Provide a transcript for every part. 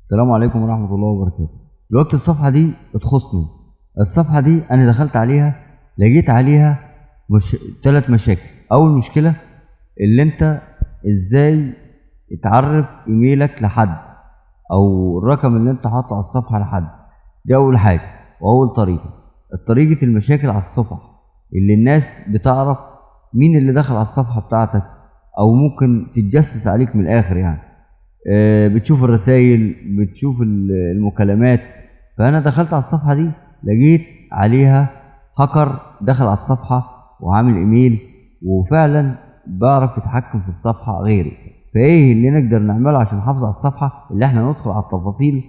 السلام عليكم ورحمة الله وبركاته. دلوقتي الصفحة دي بتخصني. الصفحة دي أنا دخلت عليها لقيت عليها 3 مشاكل. أول مشكلة اللي أنت إزاي تعرف إيميلك لحد أو الرقم اللي أنت حاطه على الصفحة لحد. دي أول حاجة وأول طريقة المشاكل على الصفحة اللي الناس بتعرف مين اللي دخل على الصفحة بتاعتك، أو ممكن تتجسس عليك من الآخر يعني. بتشوف الرسائل، بتشوف المكالمات. فانا دخلت على الصفحه دي لقيت عليها هاكر دخل على الصفحه وعامل ايميل، وفعلا بعرف يتحكم في الصفحه غيري. فايه اللي نقدر نعمله عشان نحافظ على الصفحه؟ اللي احنا ندخل على التفاصيل.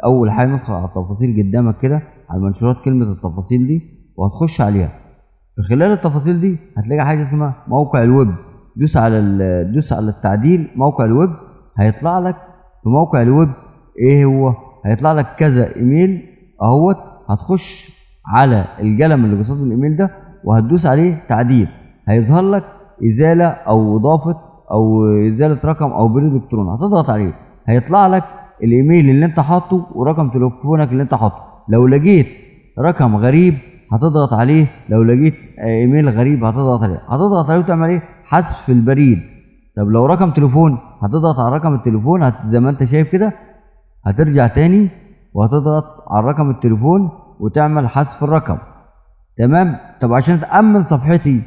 اول حاجه ندخل على التفاصيل قدامك كده على المنشورات كلمه التفاصيل دي، وهتخش عليها. في خلال التفاصيل دي هتلاقي حاجه اسمها موقع الويب. دوس على التعديل موقع الويب، هيطلع لك في موقع الويب ايه هو؟ هيطلع لك كذا ايميل اهوت. هتخش على القلم اللي قصاد الايميل ده وهتدوس عليه تعديل، هيظهر لك ازاله او اضافه او ازاله رقم او بريد الكتروني. هتضغط عليه هيطلع لك الايميل اللي انت حاطه ورقم تليفونك اللي انت حاطه. لو لقيت رقم غريب هتضغط عليه، لو لقيت ايميل غريب هتضغط عليه وتعمل ايه؟ حذف في البريد. طب لو رقم تليفون هتضغط على رقم التليفون، زي ما انت شايف كده هترجع تاني وهتضغط على رقم التليفون وتعمل حذف الرقم. تمام. طب عشان تأمن صفحتي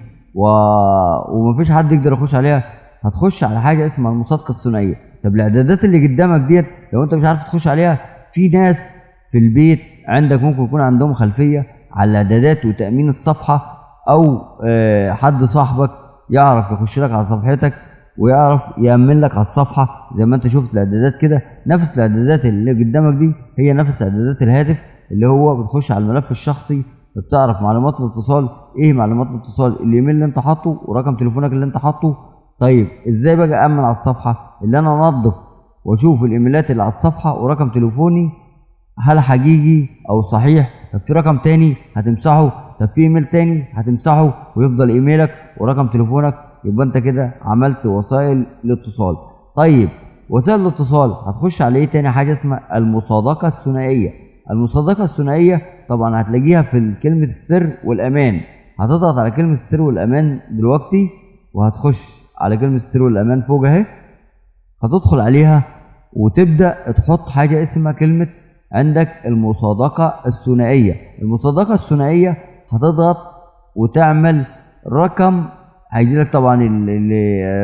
ومفيش حد يقدر يخش عليها، هتخش على حاجه اسمها المصادقه الثنائيه. طب الاعدادات اللي قدامك ديت لو انت مش عارف تخش عليها، في ناس في البيت عندك ممكن يكون عندهم خلفيه على الاعدادات وتأمين الصفحه، او حد صاحبك يعرف يخش لك على صفحتك ويعرف يأمن لك على الصفحه. زي ما انت شفت الاعدادات كده، نفس الاعدادات اللي قدامك دي هي نفس اعدادات الهاتف، اللي هو بتخش على الملف الشخصي بتعرف معلومات الاتصال. ايه معلومات الاتصال؟ الايميل اللي انت حاطه ورقم تليفونك اللي انت حاطه. طيب ازاي بقى امن على الصفحه؟ اللي انا انظف واشوف الايميلات اللي على الصفحه ورقم تليفوني هل حقيقي او صحيح. طب في رقم تاني هتمسحه، طب في ايميل تاني هتمسحه ويفضل ايميلك ورقم تليفونك. يبقى انت كده عملت وسائل الاتصال. طيب وسائل الاتصال هتخش على ايه تاني؟ حاجه اسمها المصادقه الثنائيه. المصادقه الثنائيه طبعا هتلاقيها في كلمه السر والامان. هتضغط على كلمه السر والامان دلوقتي وهتخش على كلمه السر والامان فوق اهي. هتدخل عليها وتبدا تحط حاجه اسمها كلمه عندك المصادقه الثنائيه. المصادقه الثنائيه هتضغط وتعمل رقم، هيجي لك طبعا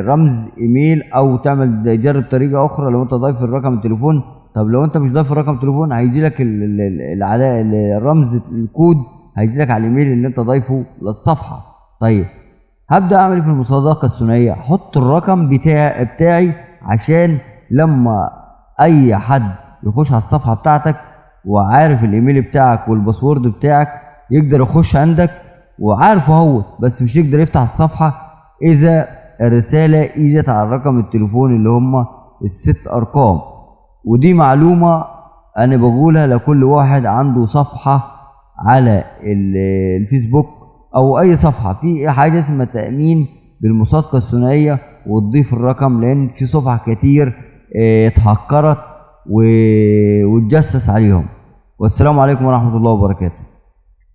رمز ايميل، او تعمل جرب طريقه اخرى لو انت ضايف الرقم التليفون. طب لو انت مش ضايف الرقم التليفون هيجي لك الرمز الكود هيجي لك على الايميل اللي انت ضايفه للصفحه. طيب هبدا اعمل في المصادقه الثنائيه، احط الرقم بتاعي عشان لما اي حد يخش على الصفحه بتاعتك وعارف الايميل بتاعك والباسورد بتاعك يقدر يخش عندك وعارفه هو، بس مش يقدر يفتح الصفحه اذا الرساله اجت على رقم التليفون اللي هم ال6 ارقام. ودي معلومه انا بقولها لكل واحد عنده صفحه على الفيسبوك او اي صفحه في حاجه اسمها تامين بالمصادقه الثنائيه، وتضيف الرقم لان في صفح كتير اتهكرت واتجسس عليهم. والسلام عليكم ورحمه الله وبركاته.